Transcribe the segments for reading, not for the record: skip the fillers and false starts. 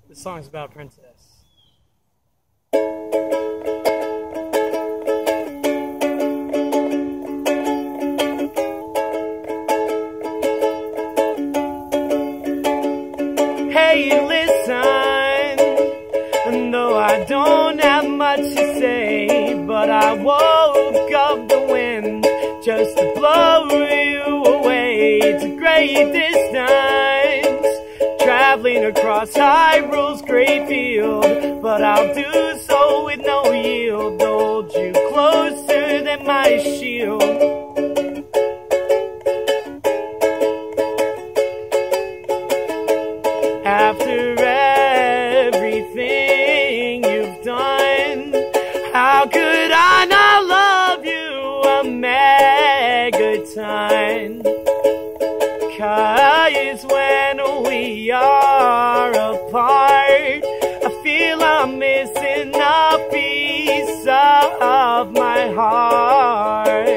This song's about Princess. Hey, listen, though I don't have much to say, but I woke up the wind just to blow you away to great distance, traveling across Hyrule's great field, but I'll do so with no yield, hold you closer than my shield. After everything you've done, how could I not love you a megaton? 'Cause when we are apart, I feel I'm missing a piece of my heart.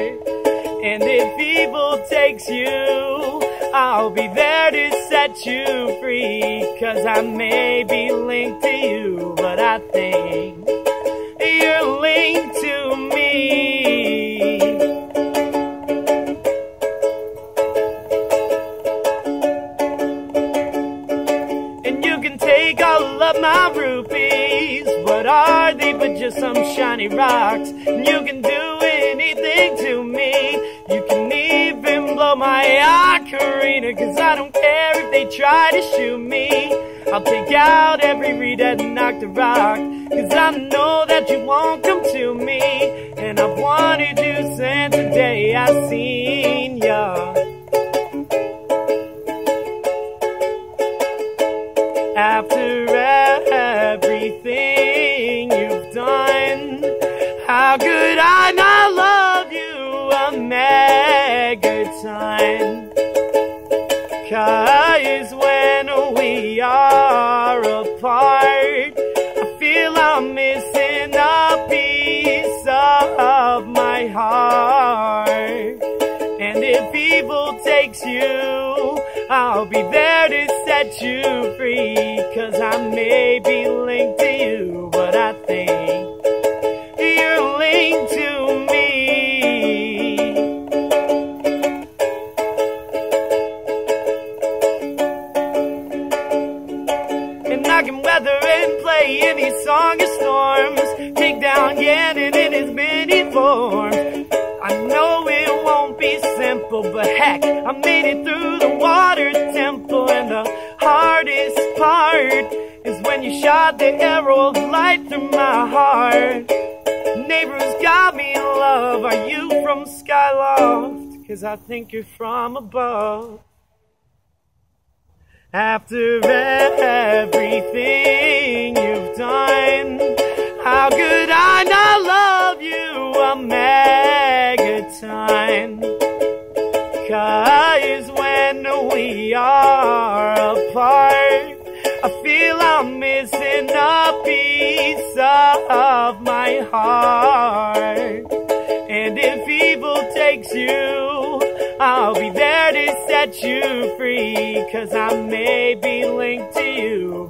And if evil takes you, I'll be there to set you free. 'Cause I may be linked to you, but I think you're linked to me. And you can take all of my rupees, what are they but just some shiny rocks? And you can do anything to me, you can even blow my ocarina, 'cause I don't care if they try to shoot me. I'll take out every reed and knock the rock, 'cause I know that you won't come to me. And I've wanted you since the day I seen ya. After everything you've done, how could I not love you a megaton? 'Cause when we are apart, I feel I'm missing a piece of my heart. And if evil takes you, I'll be there to set you free. 'Cause I may be linked to you, but I think you're linked to me. And I can weather and play any song or storms, take down Ganon in his many forms. I know it won't be simple, but heck, I made it through the water temple. And the hardest part is when you shot the arrow of light through my heart. Neighbors got me in love, are you from Skyloft? 'Cause I think you're from above. After everything you've done, how could I not love you a megaton? 'Cause when we are apart, I feel I'm missing a piece of my heart. And if evil takes you, I'll be there to set you free. 'Cause I may be linked to you,